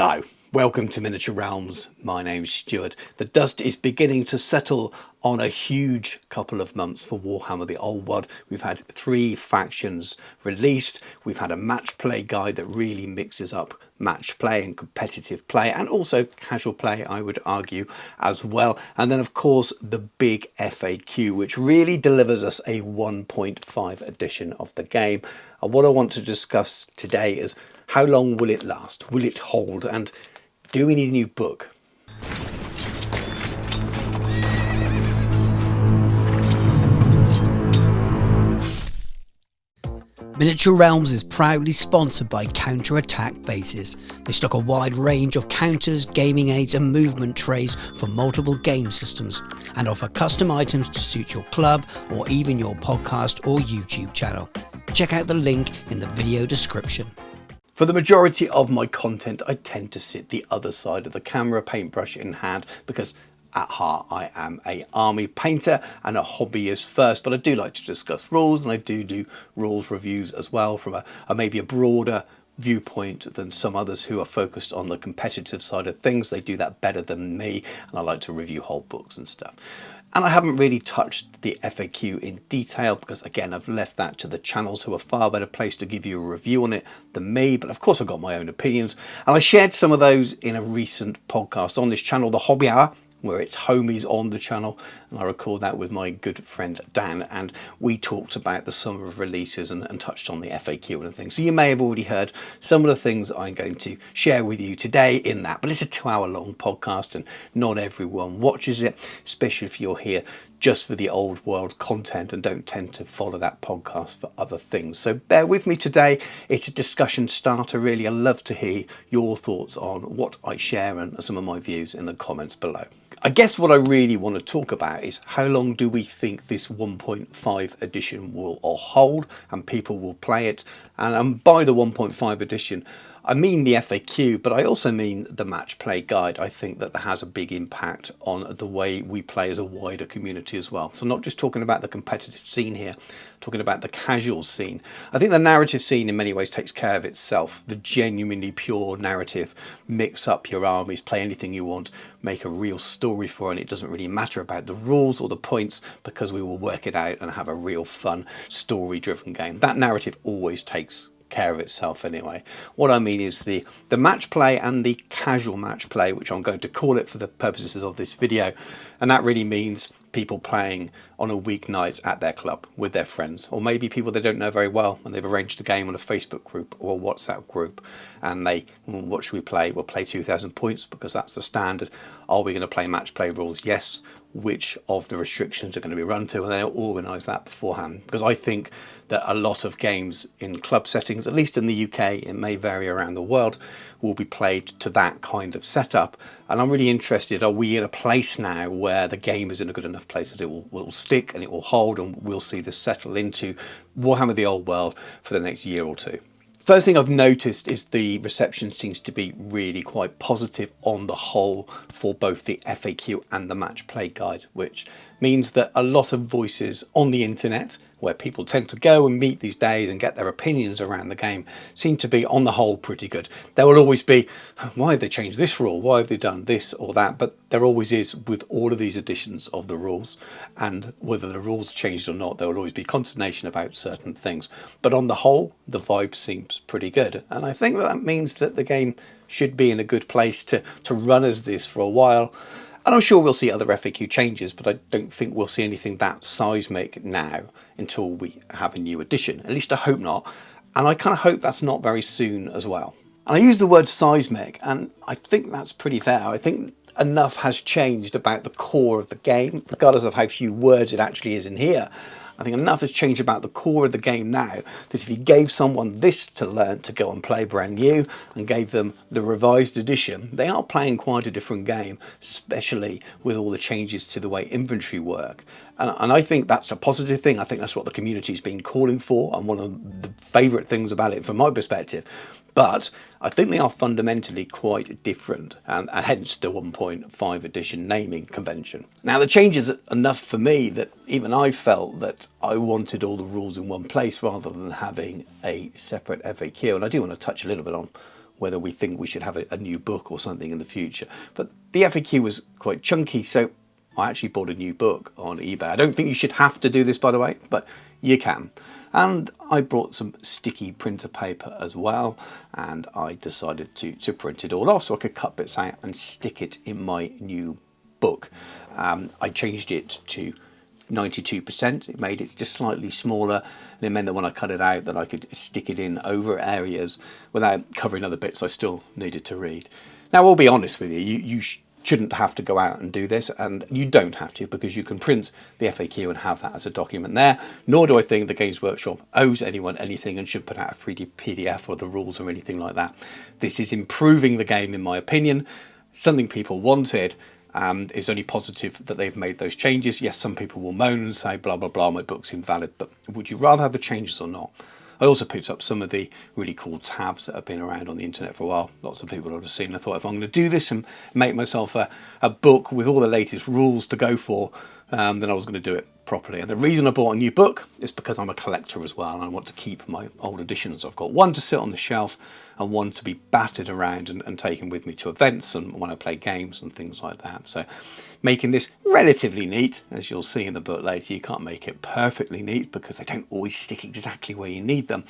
Hello, welcome to Miniature Realms. My name's Stuart. The dust is beginning to settle on a huge couple of months for Warhammer the Old World. We've had 3 factions released. We've had a match play guide that really mixes up match play and competitive play, and also casual play, I would argue, as well. And then of course the big FAQ, which really delivers us a 1.5 edition of the game. And what I want to discuss today is how long will it last? Will it hold? And do we need a new book? Miniature Realms is proudly sponsored by Counter-Attack Bases. They stock a wide range of counters, gaming aids and movement trays for multiple game systems, and offer custom items to suit your club or even your podcast or YouTube channel. Check out the link in the video description. For the majority of my content, I tend to sit the other side of the camera, paintbrush in hand, because at heart I am a army painter and a hobbyist first, but I do like to discuss rules, and I do rules reviews as well from a maybe a broader viewpoint than some others who are focused on the competitive side of things. They do that better than me, and I like to review whole books and stuff. And I haven't really touched the FAQ in detail because, again, I've left that to the channels who are far better placed to give you a review on it than me. But of course, I've got my own opinions. And I shared some of those in a recent podcast on this channel, The Hobby Hour, where it's homies on the channel, and I record that with my good friend Dan, and we talked about the summer of releases and touched on the FAQ and things. So you may have already heard some of the things I'm going to share with you today in that, but it's a 2-hour long podcast and not everyone watches it, especially if you're here just for the old world content and don't tend to follow that podcast for other things. So bear with me today. It's a discussion starter really. I love to hear your thoughts on what I share and some of my views in the comments below. I guess what I really want to talk about is how long do we think this 1.5 edition will hold and people will play it. And by the 1.5 edition, I mean the FAQ, but I also mean the match play guide. I think that has a big impact on the way we play as a wider community as well. So not just talking about the competitive scene here, talking about the casual scene. I think the narrative scene in many ways takes care of itself. The genuinely pure narrative, mix up your armies, play anything you want, make a real story for it. And it doesn't really matter about the rules or the points because we will work it out and have a real fun story-driven game. That narrative always takes care of itself anyway. What I mean is the match play and the casual match play, which I'm going to call it for the purposes of this video, and that really means people playing on a weeknight at their club with their friends, or maybe people they don't know very well and they've arranged a game on a Facebook group or a WhatsApp group, and they, what should we play? We'll play 2,000 points because that's the standard. Are we going to play match play rules? Yes. Which of the restrictions are going to be run to, and they'll organise that beforehand, because I think that a lot of games in club settings, at least in the UK, it may vary around the world, will be played to that kind of setup. And I'm really interested, are we in a place now where the game is in a good enough place that it will stick and it will hold, and we'll see this settle into Warhammer the Old World for the next year or two? First thing I've noticed is the reception seems to be really quite positive on the whole for both the FAQ and the match play guide, which means that a lot of voices on the internet, where people tend to go and meet these days and get their opinions around the game, seem to be on the whole pretty good. There will always be, why have they changed this rule? Why have they done this or that? But there always is with all of these editions of the rules, and whether the rules changed or not, there will always be consternation about certain things. But on the whole, the vibe seems pretty good. And I think that means that the game should be in a good place to run as this for a while. And I'm sure we'll see other FAQ changes, but I don't think we'll see anything that seismic now until we have a new edition. At least I hope not. And I kind of hope that's not very soon as well. And I use the word seismic, and I think that's pretty fair. I think enough has changed about the core of the game, regardless of how few words it actually is in here. I think enough has changed about the core of the game now that if you gave someone this to learn to go and play brand new and gave them the revised edition, they are playing quite a different game, especially with all the changes to the way inventory work. And I think that's a positive thing. I think that's what the community's been calling for, and one of the favourite things about it from my perspective. But I think they are fundamentally quite different, and hence the 1.5 edition naming convention. Now the change is enough for me that even I felt that I wanted all the rules in one place rather than having a separate FAQ. And I do want to touch a little bit on whether we think we should have a new book or something in the future. But the FAQ was quite chunky, so I actually bought a new book on eBay. I don't think you should have to do this, by the way, but you can. And I brought some sticky printer paper as well, and I decided to print it all off so I could cut bits out and stick it in my new book. I changed it to 92%. It made it just slightly smaller, and it meant that when I cut it out that I could stick it in over areas without covering other bits I still needed to read. Now, I'll be honest with you, you shouldn't have to go out and do this, and you don't have to, because you can print the FAQ and have that as a document there. Nor do I think the Games Workshop owes anyone anything and should put out a 3D PDF or the rules or anything like that. This is improving the game, in my opinion, something people wanted, and it's only positive that they've made those changes. Yes, some people will moan and say blah blah blah, my book's invalid, but would you rather have the changes or not? I also picked up some of the really cool tabs that have been around on the internet for a while. Lots of people have seen. I thought, if I'm going to do this and make myself a book with all the latest rules to go for, then I was going to do it properly. And the reason I bought a new book is because I'm a collector as well, and I want to keep my old editions. I've got one to sit on the shelf and one to be battered around and taken with me to events and when I play games and things like that. So making this relatively neat, as you'll see in the book later. You can't make it perfectly neat because they don't always stick exactly where you need them,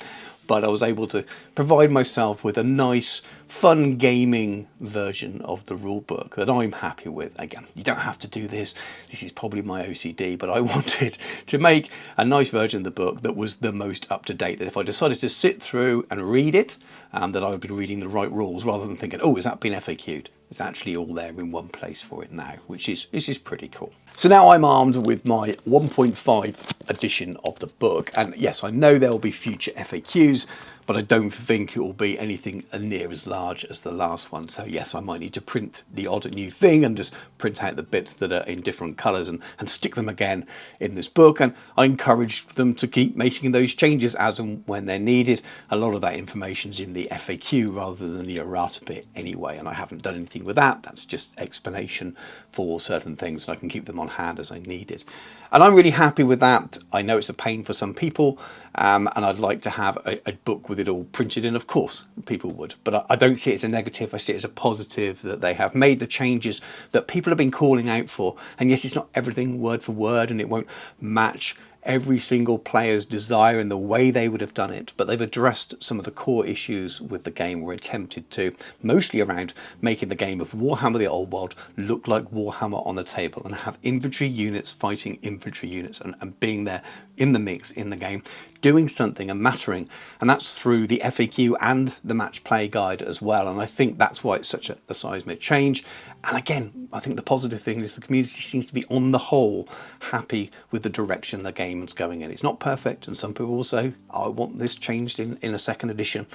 but I was able to provide myself with a nice, fun gaming version of the rule book that I'm happy with. Again, you don't have to do this. This is probably my OCD, but I wanted to make a nice version of the book that was the most up-to-date, that if I decided to sit through and read it, that I would be reading the right rules rather than thinking, oh, has that been FAQ'd? It's actually all there in one place for it now, which is pretty cool. So now I'm armed with my 1.5 edition of the book, and yes, I know there will be future FAQs, but I don't think it will be anything near as large as the last one. So yes, I might need to print the odd new thing and just print out the bits that are in different colours and stick them again in this book. And I encourage them to keep making those changes as and when they're needed. A lot of that information's in the FAQ rather than the errata bit anyway, and I haven't done anything with that. That's just explanation for certain things, and I can keep them on hand as I need it. And I'm really happy with that. I know it's a pain for some people, and I'd like to have a book with it all printed in. Of course, people would, but I don't see it as a negative. I see it as a positive that they have made the changes that people have been calling out for. And yes, it's not everything word for word, and it won't match every single player's desire in the way they would have done it, but they've addressed some of the core issues with the game, or attempted to, mostly around making the game of Warhammer the Old World look like Warhammer on the table and have infantry units fighting infantry units and being there in the mix in the game, doing something and mattering. And that's through the FAQ and the match play guide as well. And I think that's why it's such a seismic change. And again, I think the positive thing is the community seems to be, on the whole, happy with the direction the game is going in. It's not perfect, and some people will say, I want this changed in a second edition.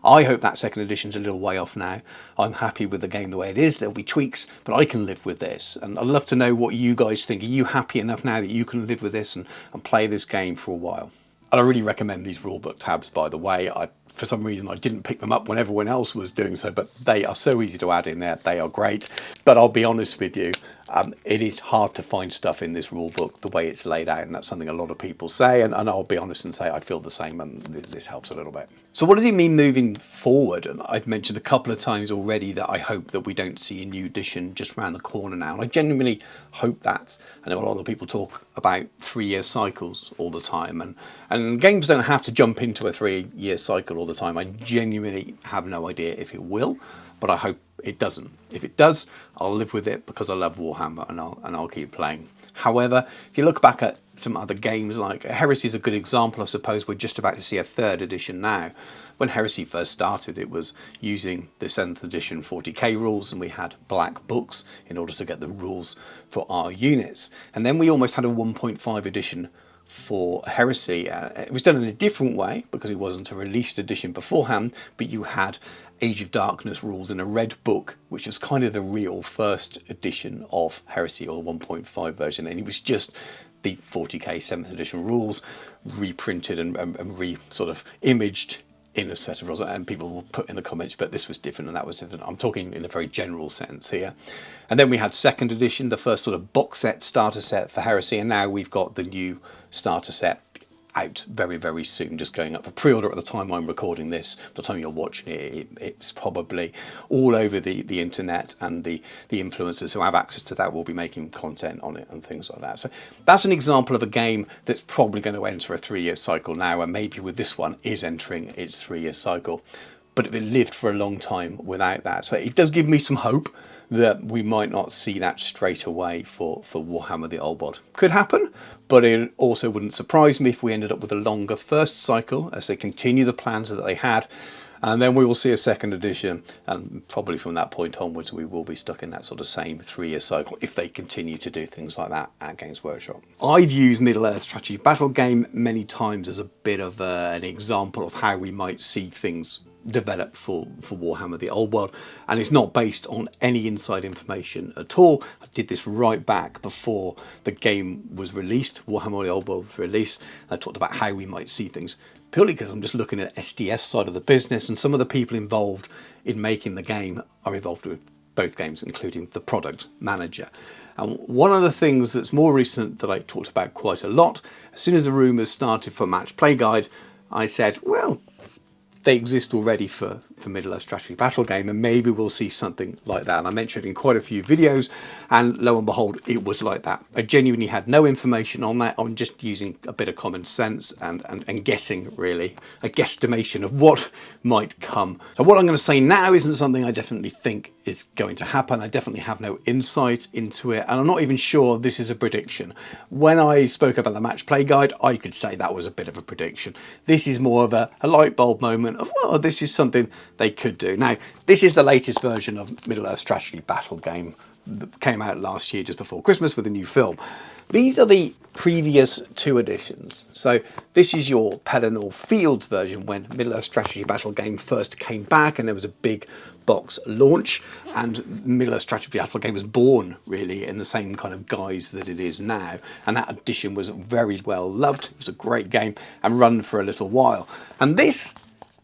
I hope that second edition's a little way off now. I'm happy with the game the way it is. There'll be tweaks, but I can live with this. And I'd love to know what you guys think. Are you happy enough now that you can live with this and play this game for a while? And I really recommend these rulebook tabs, by the way. For some reason, I didn't pick them up when everyone else was doing so, but they are so easy to add in there. They are great. But I'll be honest with you, it is hard to find stuff in this rule book the way it's laid out, and that's something a lot of people say, and I'll be honest and say I feel the same, and this helps a little bit. So what does it mean moving forward? And I've mentioned a couple of times already that I hope that we don't see a new edition just around the corner now, and I genuinely hope that. I know a lot of people talk about 3-year cycles all the time, and games don't have to jump into a 3-year cycle all the time. I genuinely have no idea if it will, but I hope it doesn't. If it does, I'll live with it because I love Warhammer, and I'll keep playing. However, if you look back at some other games, like Heresy is a good example. I suppose we're just about to see a 3rd edition now. When Heresy first started, it was using the 7th edition 40k rules, and we had black books in order to get the rules for our units. And then we almost had a 1.5 edition for Heresy. It was done in a different way because it wasn't a released edition beforehand, but you had Age of Darkness rules in a red book, which was kind of the real first edition of Heresy, or the 1.5 version, and it was just the 40k 7th edition rules reprinted and sort of imaged in a set of rules, and people will put in the comments, but this was different and that was different. I'm talking in a very general sense here. And then we had 2nd edition, the first sort of box set, starter set for Heresy, and now we've got the new starter set out very, very soon, just going up for pre-order at the time I'm recording this. By the time you're watching it, it's probably all over the internet, and the influencers who have access to that will be making content on it and things like that. So that's an example of a game that's probably going to enter a 3-year cycle now, and maybe with this one is entering its 3-year cycle. But it lived for a long time without that. So it does give me some hope that we might not see that straight away for Warhammer the Old World. Could happen, but it also wouldn't surprise me if we ended up with a longer first cycle as they continue the plans that they had, and then we will see a second edition, and probably from that point onwards we will be stuck in that sort of same 3-year cycle if they continue to do things like that at Games Workshop. I've used Middle-earth Strategy Battle Game many times as a bit of an example of how we might see things developed for Warhammer the Old World, and it's not based on any inside information at all. I did this right back before the game was released, Warhammer the Old World was released. I talked about how we might see things purely because I'm just looking at SDS side of the business, and some of the people involved in making the game are involved with both games, including the product manager. And one of the things that's more recent that I talked about quite a lot, as soon as the rumours started for Match Play Guide, I said, well, they exist already for Middle-earth Strategy Battle Game, and maybe we'll see something like that. And I mentioned it in quite a few videos, and lo and behold, it was like that. I genuinely had no information on that. I'm just using a bit of common sense and guessing, really, a guesstimation of what might come. So what I'm going to say now isn't something I definitely think is going to happen. I definitely have no insight into it, and I'm not even sure this is a prediction. When I spoke about the Match Play Guide, I could say that was a bit of a prediction. This is more of a light bulb moment of, well, this is something they could do. Now, this is the latest version of Middle-earth Strategy Battle Game that came out last year just before Christmas with a new film. These are the previous 2 editions. So this is your Pelennor Fields version when Middle-earth Strategy Battle Game first came back, and there was a big box launch, and Middle-earth Strategy Battle Game was born really in the same kind of guise that it is now, and that edition was very well loved. It was a great game and run for a little while. And this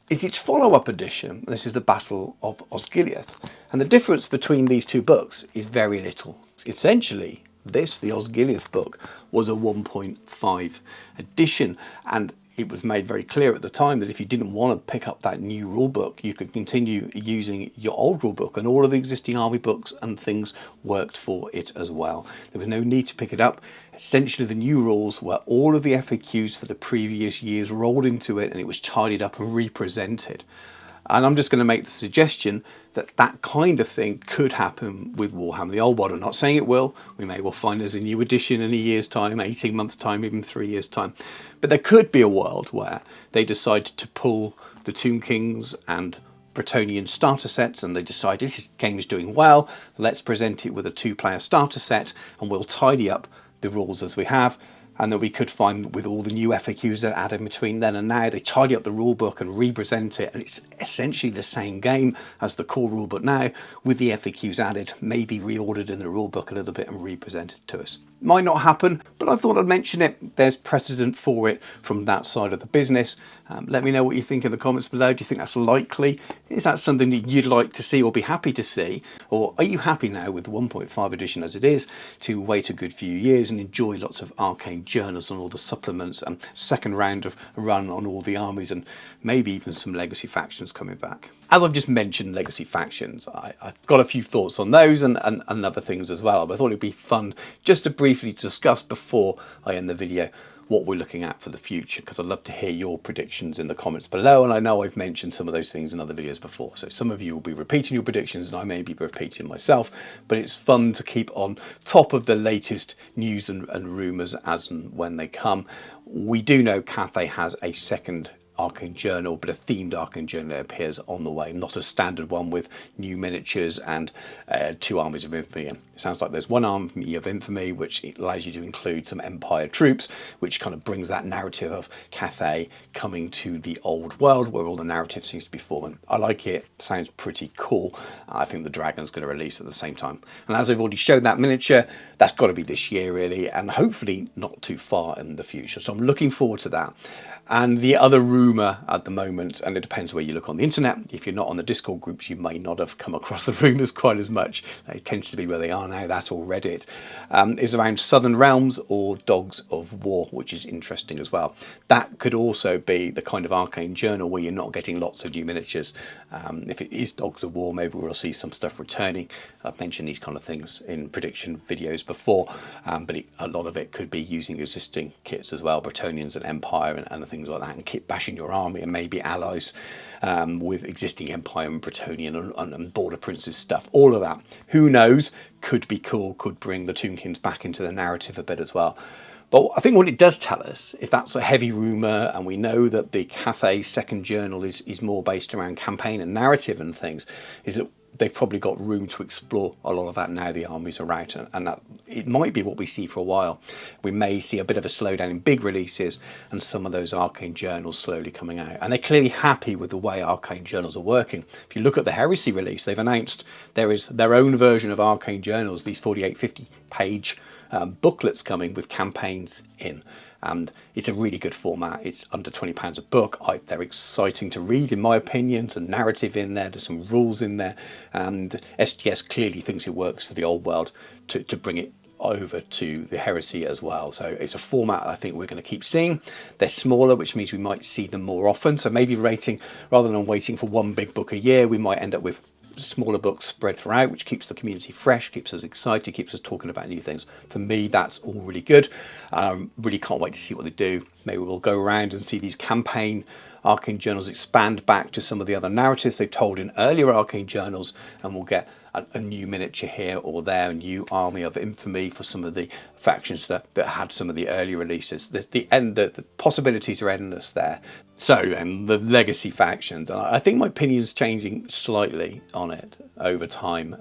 is its follow-up edition. This is the Battle of Osgiliath, and the difference between these 2 books is very little. Essentially, this, the Osgiliath book, was a 1.5 edition, and it was made very clear at the time that if you didn't want to pick up that new rulebook, you could continue using your old rulebook, and all of the existing army books and things worked for it as well. There was no need to pick it up. Essentially, the new rules were all of the FAQs for the previous years rolled into it, and it was tidied up and represented. And I'm just going to make the suggestion that that kind of thing could happen with Warhammer the Old World. I'm not saying it will. We may well find there's a new edition in a year's time, 18 months' time, even 3 years' time. But there could be a world where they decide to pull the Tomb Kings and Bretonnian starter sets, and they decide this game is doing well, let's present it with a 2-player starter set, and we'll tidy up the rules as we have. And that we could find with all the new FAQs that added between then and now, they tidy up the rulebook and represent it, and it's essentially the same game as the core rulebook now, with the FAQs added, maybe reordered in the rulebook a little bit and represented to us. Might not happen, but I thought I'd mention it. There's precedent for it from that side of the business. Let me know what you think in the comments below. Do you think that's likely? Is that something that you'd like to see or be happy to see? Or are you happy now with the 1.5 edition as it is to wait a good few years and enjoy lots of arcane journals and all the supplements and second round of run on all the armies, and maybe even some legacy factions coming back? As I've just mentioned, legacy factions, I've got a few thoughts on those and other things as well, but I thought it'd be fun just to briefly discuss before I end the video what we're looking at for the future, because I'd love to hear your predictions in the comments below, and I know I've mentioned some of those things in other videos before, so some of you will be repeating your predictions and I may be repeating myself, but it's fun to keep on top of the latest news and rumours as and when they come. We do know Cathay has a second Arcane Journal, but a themed Arcane Journal appears on the way, not a standard one with new miniatures and 2 armies of infamy. It sounds like there's 1 army of infamy, which allows you to include some Empire troops, which kind of brings that narrative of Cathay coming to the old world, where all the narrative seems to be forming. I like it. Sounds pretty cool. I think the Dragon's going to release at the same time. And as I've already shown that miniature, that's got to be this year, really, and hopefully not too far in the future. So I'm looking forward to that. And the other rumour at the moment, and it depends where you look on the internet, if you're not on the Discord groups, you may not have come across the rumours quite as much. It tends to be where they are now, that or Reddit, is around Southern Realms or Dogs of War, which is interesting as well. That could also be the kind of arcane journal where you're not getting lots of new miniatures. If it is Dogs of War, maybe we'll see some stuff returning. I've mentioned these kind of things in prediction videos before, but a lot of it could be using existing kits as well, Bretonnians and Empire and things like that, and kit bashing your army and maybe allies with existing Empire and Bretonnian and Border Princes stuff. All of that, who knows, could be cool, could bring the Toonkins back into the narrative a bit as well. But I think what it does tell us, if that's a heavy rumour, and we know that the Cathay second journal is more based around campaign and narrative and things, is that they've probably got room to explore a lot of that now the armies are out, and that it might be what we see for a while. We may see a bit of a slowdown in big releases and some of those arcane journals slowly coming out, and they're clearly happy with the way arcane journals are working. If you look at the Heresy release, they've announced there is their own version of arcane journals, these 48-50 page booklets coming with campaigns in, and it's a really good format. It's under £20 a book. They're exciting to read, in my opinion. There's a narrative in there, there's some rules in there, and STS clearly thinks it works for the old world to bring it over to the Heresy as well. So it's a format I think we're going to keep seeing. They're smaller, which means we might see them more often, so maybe rating, rather than waiting for one big book a year, we might end up with smaller books spread throughout, which keeps the community fresh, keeps us excited, keeps us talking about new things. For me, that's all really good. Really can't wait to see what they do. Maybe we'll go around and see these campaign arcane journals expand back to some of the other narratives they've told in earlier arcane journals, and we'll get a new miniature here or there, a new army of infamy for some of the factions that had some of the early releases. The possibilities are endless there. So then, the legacy factions, I think my opinion's changing slightly on it over time.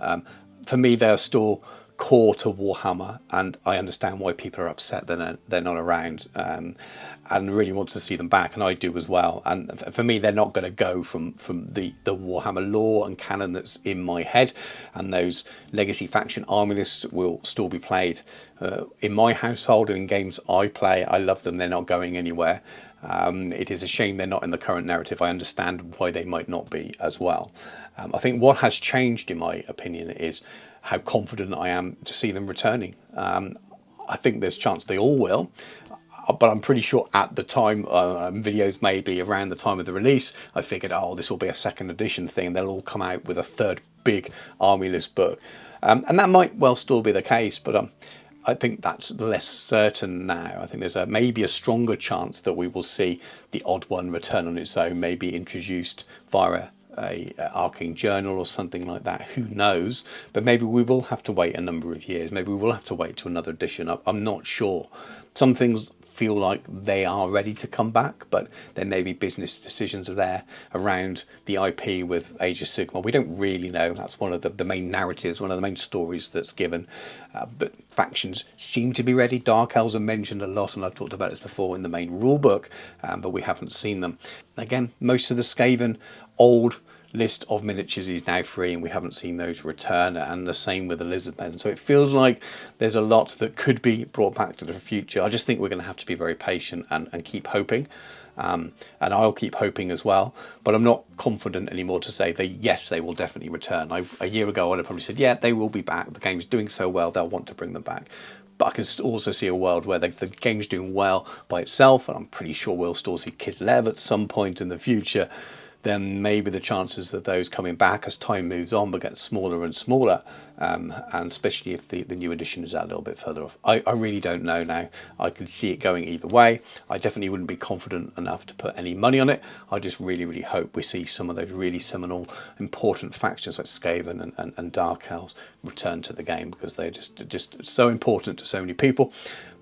For me, they're still core to Warhammer, and I understand why people are upset that they're not around, and really want to see them back, and I do as well. And for me, they're not going to go from the Warhammer lore and canon that's in my head, and those legacy faction army lists will still be played in my household and in games I play. I love them. They're not going anywhere. It is a shame they're not in the current narrative. I understand why they might not be as well. I think what has changed, in my opinion, is how confident I am to see them returning. I think there's a chance they all will, but I'm pretty sure at the time, videos maybe around the time of the release, I figured, oh, this will be a second edition thing. They'll all come out with a third big army list book. And that might well still be the case, but I think that's less certain now. I think there's maybe a stronger chance that we will see the odd one return on its own, maybe introduced via a arcane journal or something like that. Who knows? But maybe we will have to wait a number of years. Maybe we will have to wait to another edition. I'm not sure. Some things feel like they are ready to come back, but there may be business decisions there around the IP with Age of Sigmar. We don't really know. That's one of the main narratives, one of the main stories that's given. But factions seem to be ready. Dark Elves are mentioned a lot, and I've talked about this before in the main rulebook, but we haven't seen them. Again, most of the Skaven old list of miniatures is now free, and we haven't seen those return, and the same with the Lizardmen. So it feels like there's a lot that could be brought back to the future. I just think we're going to have to be very patient and keep hoping, and I'll keep hoping as well, but I'm not confident anymore to say that yes, they will definitely return. A year ago I'd have probably said, yeah, they will be back, the game's doing so well, they'll want to bring them back. But I can also see a world where the game's doing well by itself, and I'm pretty sure we'll still see Kislev at some point in the future. Then maybe the chances of those coming back as time moves on will get smaller and smaller, and especially if the new edition is a little bit further off. I really don't know now. I could see it going either way. I definitely wouldn't be confident enough to put any money on it. I just really, really hope we see some of those really seminal, important factions like Skaven and Dark Elves return to the game, because they're just so important to so many people.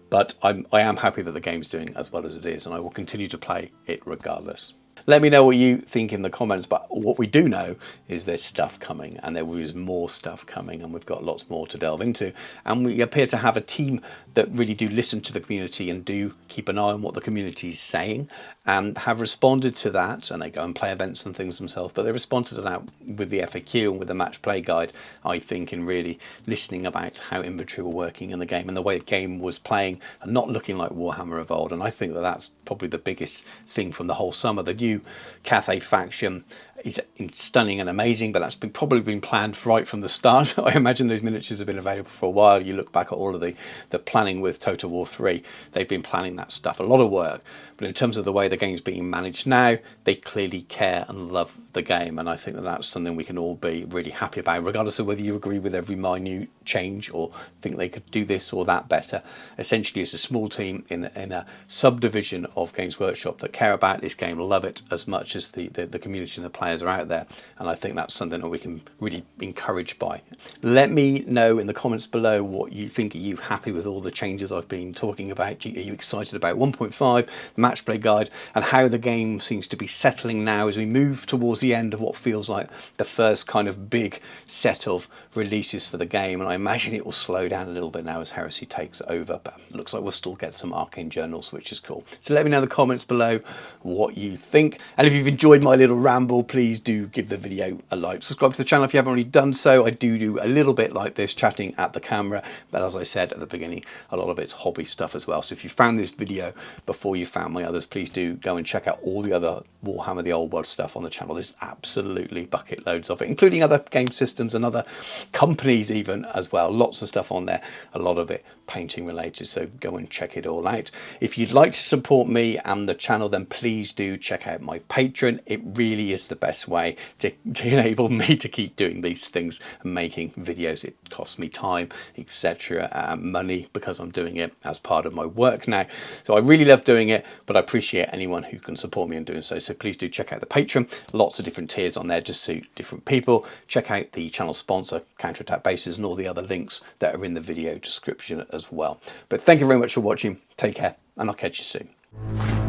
But I am happy that the game's doing as well as it is, and I will continue to play it regardless. Let me know what you think in the comments, but what we do know is there's stuff coming, and there is more stuff coming, and we've got lots more to delve into, and we appear to have a team that really do listen to the community and do keep an eye on what the community is saying, and have responded to that, and they go and play events and things themselves, but they responded to that with the FAQ and with the match play guide, I think, in really listening about how inventory were working in the game and the way the game was playing and not looking like Warhammer Evolved. And I think that that's probably the biggest thing from the whole summer. The new Cathay faction is stunning and amazing, but that's probably been planned right from the start. I imagine those miniatures have been available for a while. You look back at all of the planning with Total War 3, they've been planning that stuff, a lot of work. But in terms of the way the game's being managed now, they clearly care and love the game, and I think that that's something we can all be really happy about, regardless of whether you agree with every minute change or think they could do this or that better. Essentially, it's a small team in a subdivision of Games Workshop that care about this game, love it as much as the community and the players are out there, and I think that's something that we can really be encouraged by. Let me know in the comments below what you think. Are you happy with all the changes I've been talking about? Are you excited about 1.5, the match play guide, and how the game seems to be settling now as we move towards the end of what feels like the first kind of big set of releases for the game? And I imagine it will slow down a little bit now as Heresy takes over, but it looks like we'll still get some Arcane journals, which is cool. So let me know in the comments below what you think, and if you've enjoyed my little ramble, please do give the video a like. Subscribe to the channel if you haven't already done so. I do a little bit like this, chatting at the camera, but as I said at the beginning, a lot of it's hobby stuff as well. So if you found this video before you found my others, please do go and check out all the other Warhammer the Old World stuff on the channel. There's absolutely bucket loads of it, including other game systems and other companies even as well. Lots of stuff on there, a lot of it painting related, so go and check it all out. If you'd like to support me and the channel, then please do check out my Patreon. It really is the best way to enable me to keep doing these things and making videos. It costs me time, etc., money, because I'm doing it as part of my work now. So I really love doing it, but I appreciate anyone who can support me in doing so. So please do check out the Patreon. Lots of different tiers on there to suit different people. Check out the channel sponsor, Counterattack Bases, and all the other links that are in the video description as well. But thank you very much for watching. Take care, and I'll catch you soon.